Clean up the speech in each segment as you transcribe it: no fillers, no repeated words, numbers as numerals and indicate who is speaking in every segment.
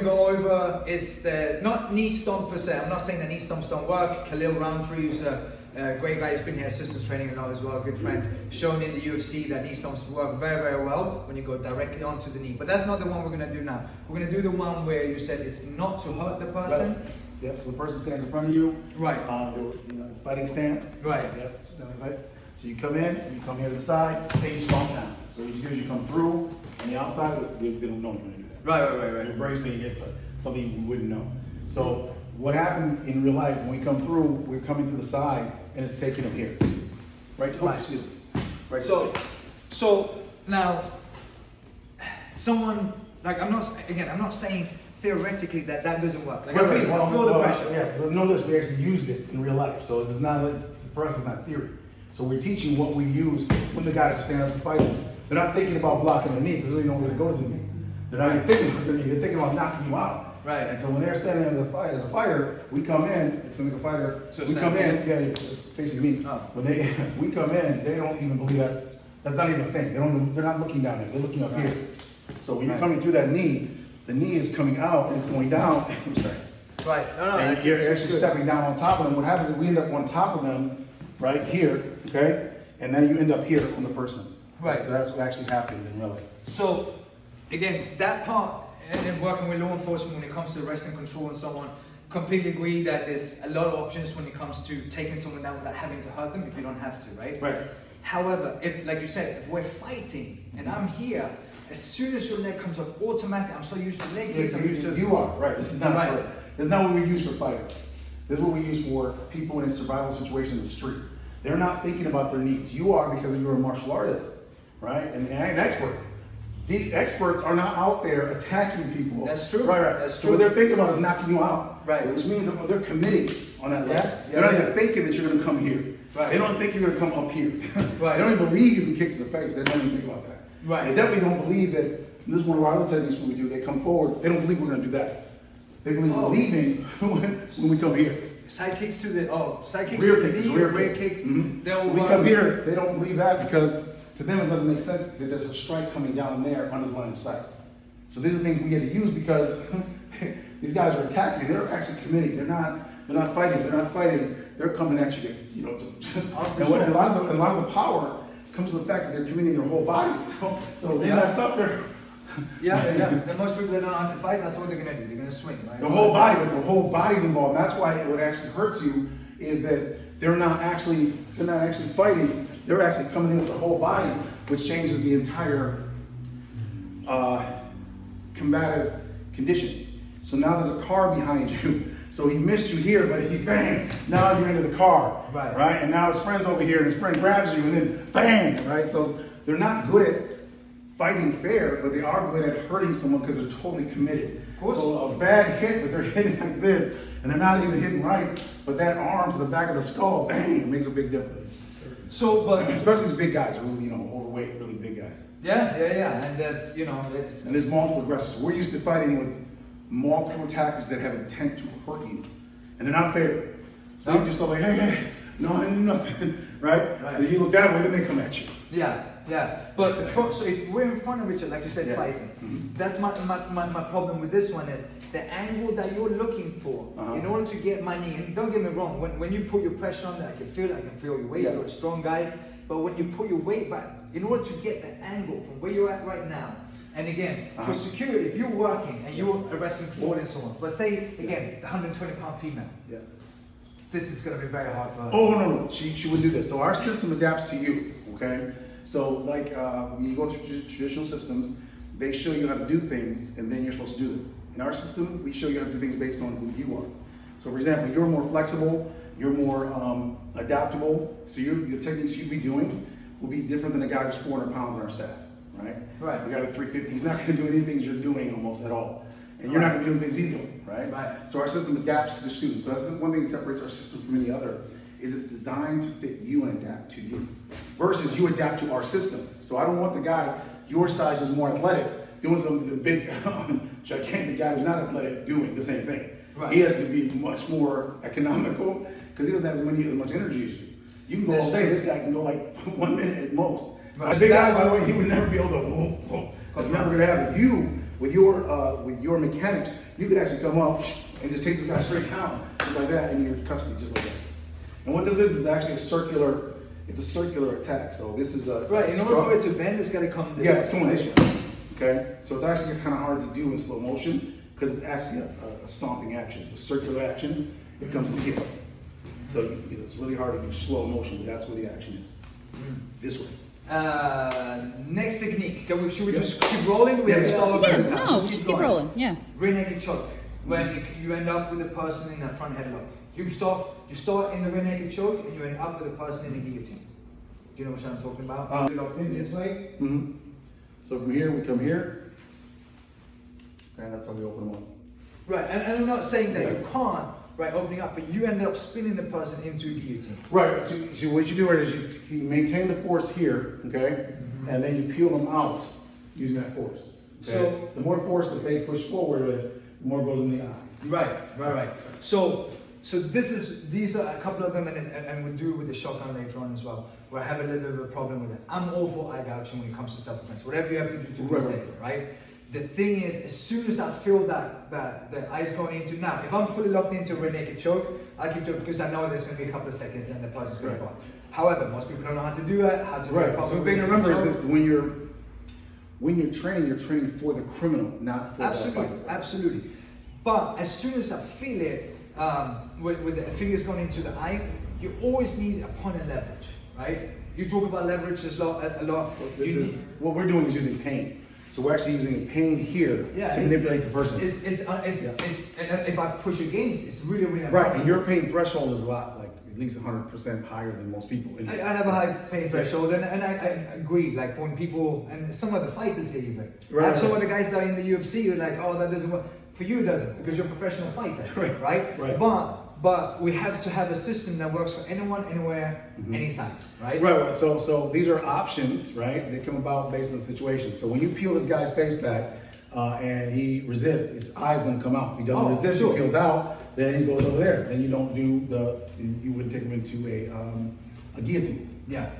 Speaker 1: Go over is the not knee stomp per se. I'm not saying that knee stomps don't work. Khalil Roundtree, who's a great guy, he's been here assistance training and all as well, a good friend, shown in the UFC that knee stomps work very, very well when you go directly onto the knee. But that's not the one we're gonna do now. We're gonna do the one where you said it's not to hurt the person.
Speaker 2: Right. Yep. So the person stands in front of you.
Speaker 1: Right.
Speaker 2: Fighting stance.
Speaker 1: Right.
Speaker 2: Yep. So you come in, you come here to the side, then you stomp down. So what you do is you come through on the outside. They don't know you're gonna do that.
Speaker 1: Right.
Speaker 2: You're bracing against something you wouldn't know. So what happened in real life, when we come through, we're coming through the side and it's taking them here. Right? Oh, excuse me. Right.
Speaker 1: So now, someone, like I'm not saying theoretically that doesn't work. Like I feel the pressure.
Speaker 2: Yeah, but know this, we actually used it in real life. So it's not, for us it's not theory. So we're teaching what we use when the guys are standing up to fight. They're not thinking about blocking the knee because they don't know where to go to the knee. They're not even thinking about their knee, they're thinking about knocking you out.
Speaker 1: Right.
Speaker 2: And so when they're standing as a fighter, we come in, it's like a fighter,
Speaker 1: so
Speaker 2: we come in, facing me. Oh. When we come in, they don't even believe that's not even a thing. They're not looking down there, they're looking up here. So when you're coming through that knee, the knee is coming out and it's going down. I'm sorry.
Speaker 1: Right. No.
Speaker 2: And you're actually stepping down on top of them. What happens is we end up on top of them, right here, okay? And then you end up here on the person.
Speaker 1: Right.
Speaker 2: So that's what actually happened in real life.
Speaker 1: So, again, that part, and then working with law enforcement when it comes to arrest and control and so on, completely agree that there's a lot of options when it comes to taking someone down without having to hurt them if you don't have to, right?
Speaker 2: Right.
Speaker 1: However, if, like you said, if we're fighting and I'm here, as soon as your leg comes up, automatically, I'm so used to leg kicks.
Speaker 2: You are, right. This is not right. This is not what we use for fighters. This is what we use for people in a survival situation in the street. They're not thinking about their needs. You are because you're a martial artist, right? And an expert. The experts are not out there attacking people.
Speaker 1: That's true.
Speaker 2: Right.
Speaker 1: That's
Speaker 2: so
Speaker 1: true.
Speaker 2: what they're thinking about is knocking you out.
Speaker 1: Right.
Speaker 2: Which means that they're committing on that level. They're not even thinking that you're going to come here.
Speaker 1: Right.
Speaker 2: They don't think you're going to come up here.
Speaker 1: Right.
Speaker 2: They don't even believe you can kick to the face. They don't even think about that.
Speaker 1: Right.
Speaker 2: They definitely don't believe that. This is one of our other techniques we do. They come forward. They don't believe we're going to do that. They believe we're leaving when we come here.
Speaker 1: Side kicks to the side kicks
Speaker 2: rear
Speaker 1: to the
Speaker 2: kick,
Speaker 1: knee, rear kick.
Speaker 2: Mm-hmm. So we come here. They don't believe that because to them it doesn't make sense that there's a strike coming down there under the line of sight. So these are things we get to use because these guys are attacking. They're actually committing. They're not fighting. They're not fighting. They're coming at you. And a lot of the power comes to the fact that they're committing their whole body. So they mess up there.
Speaker 1: Yeah. And most people that don't know how to fight, that's what they're gonna do. They're gonna swing, right?
Speaker 2: The whole body, but the whole body's involved. That's why what actually hurts you is that they're not actually fighting. They're actually coming in with the whole body, which changes the entire combative condition. So now there's a car behind you. So he missed you here, but he's bang. Now you're into the car, right? And now his friend's over here, and his friend grabs you, and then bang, right? So they're not good at fighting fair, but they are good at hurting someone because they're totally committed. So a bad hit, but they're hitting like this, and they're not even hitting right, but that arm to the back of the skull, bang, it makes a big difference.
Speaker 1: So, but
Speaker 2: especially these big guys are really, overweight, really big guys.
Speaker 1: Yeah, and
Speaker 2: and there's multiple aggressors. We're used to fighting with multiple attackers that have intent to hurt you, and they're not fair. So you do stuff like, hey, no, I knew nothing, right? So you look that way, then they come at you.
Speaker 1: Yeah. But so if we're in front of each other, like you said, fighting, that's my problem with this one is the angle that you're looking for in order to get my knee. And don't get me wrong, when you put your pressure on there, I can feel your weight. You're a strong guy, but when you put your weight back, in order to get the angle from where you're at right now, and again, for security, if you're working and you're arresting, controlling someone, but say again, the 120-pound female. Yeah. This is going to be very hard for her.
Speaker 2: Oh no, she would do this. So our system adapts to you, okay? So like when you go through traditional systems, they show you how to do things and then you're supposed to do them. In our system, we show you how to do things based on who you are. So for example, you're more flexible, you're more adaptable, so the techniques you'd be doing will be different than a guy who's 400 pounds on our staff, right?
Speaker 1: Right.
Speaker 2: We got a 350, he's not gonna do anything you're doing almost at all. And you're not gonna be doing things he's doing, right? So our system adapts to the student. So that's one thing that separates our system from any other, is it's designed to fit you and adapt to you. Versus you adapt to our system. So I don't want the guy your size who's more athletic doing something the big, gigantic guy who's not athletic doing the same thing. Right. He has to be much more economical because he doesn't have as much energy as you. You can go all day, this guy can go like 1 minute at most. So a big guy, by the way, he would never be able to, that's never gonna happen. You With your mechanics, you could actually come up and just take this guy straight down, just like that, and you're in custody, just like that. And what this is actually a circular. It's a circular attack. So this is a
Speaker 1: right. In order for it to bend, it's got to come this way.
Speaker 2: Yeah, it's coming this way. Okay, so it's actually kind of hard to do in slow motion because it's actually a stomping action. It's a circular action. It comes in here. So it's really hard to do slow motion, but that's where the action is. This way.
Speaker 1: Next technique. Should we just keep rolling? We have to start off first time.
Speaker 3: No, just keep rolling. Yeah.
Speaker 1: Rear naked choke. When you end up with a person in a front headlock. You start in the rear naked choke and you end up with a person in a guillotine. Do you know what I'm talking about? Locked in this way.
Speaker 2: Mm-hmm. So from here we come here, and that's how we open them up.
Speaker 1: Right, and I'm not saying that you can't, right, opening up, but you ended up spinning the person into a guillotine.
Speaker 2: Right. So what you do is you maintain the force here, okay, and then you peel them out using that force. Okay? So the more force that they push forward with, the more goes in the eye.
Speaker 1: Right. So these are a couple of them, and we'll do it with the shotgun later on as well, where I have a little bit of a problem with it. I'm all for eye gouging when it comes to self-defense. Whatever you have to do to be safer, right? The thing is, as soon as I feel that the eye's going into, now, if I'm fully locked into a rear naked choke, I keep choking because I know there's going to be a couple of seconds, then the person's going to go on. However, most people don't know how to do it, how to do it properly.
Speaker 2: So the thing to remember is that when you're training for the criminal, not for the fighter.
Speaker 1: Absolutely. But as soon as I feel it, with the fingers going into the eye, you always need opponent leverage, right? You talk about leverage a lot.
Speaker 2: What we're doing is using pain. So we're actually using pain here to manipulate the person.
Speaker 1: And if I push against, it's really
Speaker 2: right. And your pain threshold is a lot, like at least 100% higher than most people.
Speaker 1: I have a high pain threshold, and I agree. Like when people, and some of the fighters say even, I have some of the guys that are in the UFC who are like, oh, that doesn't work. For you, it doesn't, because you're a professional fighter, right? But we have to have a system that works for anyone, anywhere, any size, right?
Speaker 2: Right. So these are options, right? They come about based on the situation. So when you peel this guy's face back and he resists, his eye's gonna come out. If he doesn't resist, he peels out, then he goes over there. Then you don't do you wouldn't take him into a guillotine.
Speaker 1: Yeah.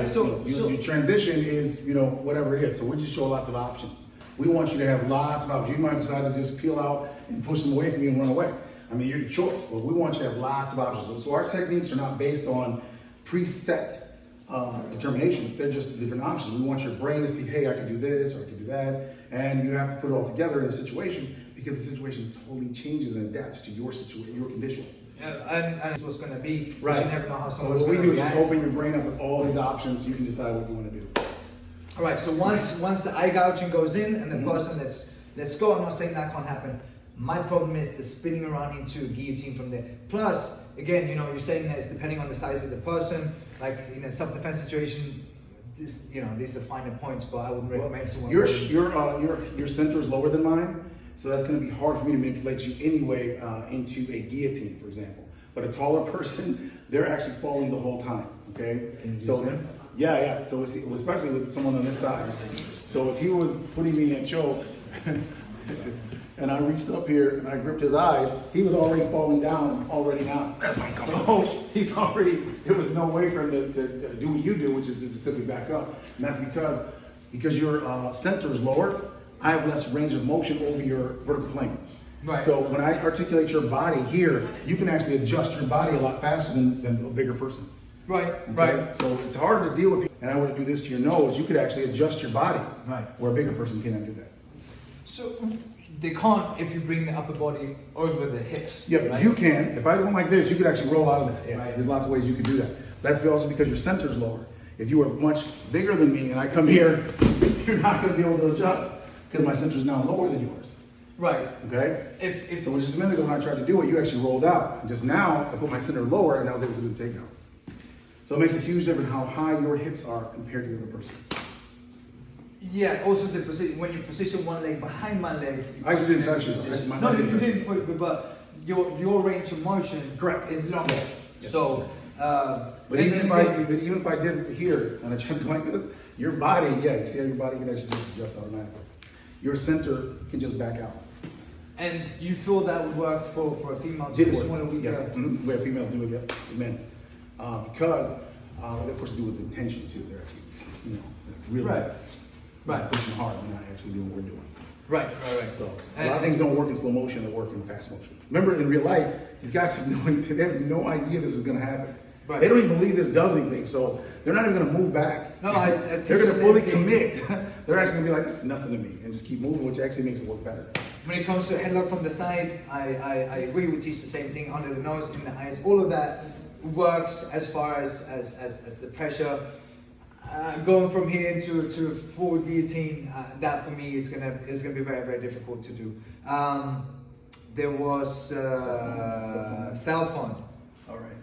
Speaker 2: So your transition is, whatever it is. So we just show lots of options. We want you to have lots of options. You might decide to just peel out and push them away from you and run away. I mean, your choice, but we want you to have lots of options. So our techniques are not based on preset determinations. They're just different options. We want your brain to see, hey, I can do this or I can do that. And you have to put it all together in a situation because the situation totally changes and adapts to your situation, your conditions.
Speaker 1: And it's what's going to be.
Speaker 2: Right.
Speaker 1: You never know how
Speaker 2: so what we do is just open your brain up with all these options so you can decide what you want to do.
Speaker 1: All right, so once the eye gouging goes in and the person let's go, I'm not saying that can't happen. My problem is the spinning around into a guillotine from there. Plus, again, you're saying that it's depending on the size of the person. Like in a self-defense situation, these are finer points, but I wouldn't recommend someone.
Speaker 2: Your center is lower than mine, so that's going to be hard for me to manipulate you anyway into a guillotine, for example. But a taller person, they're actually falling the whole time. Okay, Yeah. So especially with someone on this size. So if he was putting me in a choke and I reached up here and I gripped his eyes, he was already falling down now. So he's already, there was no way for him to do what you do, which is to simply back up. And that's because your center is lower, I have less range of motion over your vertical plane. Right. So when I articulate your body here, you can actually adjust your body a lot faster than a bigger person.
Speaker 1: Right.
Speaker 2: So it's harder to deal with people. And I were to do this to your nose, you could actually adjust your body.
Speaker 1: Right.
Speaker 2: Where a bigger person cannot do that.
Speaker 1: So they can't if you bring the upper body over the hips.
Speaker 2: Yeah, but you can. If I went like this, you could actually roll out of that. Yeah. Right. There's lots of ways you could do that. That's also because your center is lower. If you were much bigger than me and I come here, you're not going to be able to adjust because my center is now lower than yours.
Speaker 1: Right.
Speaker 2: Okay? So just a minute ago when I tried to do it, you actually rolled out. And just now, I put my center lower and I was able to do the takedown. So it makes a huge difference how high your hips are compared to the other person.
Speaker 1: Yeah, also the position, when you position one leg behind my leg.
Speaker 2: I actually didn't touch you.
Speaker 1: No, you didn't put it, but your range of motion is longer.
Speaker 2: Yes.
Speaker 1: So,
Speaker 2: but even if I did here and I tried to go like this, your body, you see how your body can actually just adjust automatically. Your center can just back out.
Speaker 1: And you feel that would work for a female?
Speaker 2: We have females do it, men. Because of course, they do with intention too. They're actually, really pushing hard. They're not actually doing what we're doing.
Speaker 1: Right.
Speaker 2: So a lot of things don't work in slow motion; they work in fast motion. Remember, in real life, these guys have no idea this is going to happen.
Speaker 1: Right.
Speaker 2: They don't even believe this does anything, so they're not even going to move back.
Speaker 1: No,
Speaker 2: they're going to fully commit. They're actually going to be like, "That's nothing to me," and just keep moving, which actually makes it work better.
Speaker 1: When it comes to headlock from the side, I agree. We teach the same thing: under the nose, in the eyes. All of that works as far as the pressure. Going from here to full guillotine, that for me is gonna be very difficult to do. There was cell phone.
Speaker 2: All right.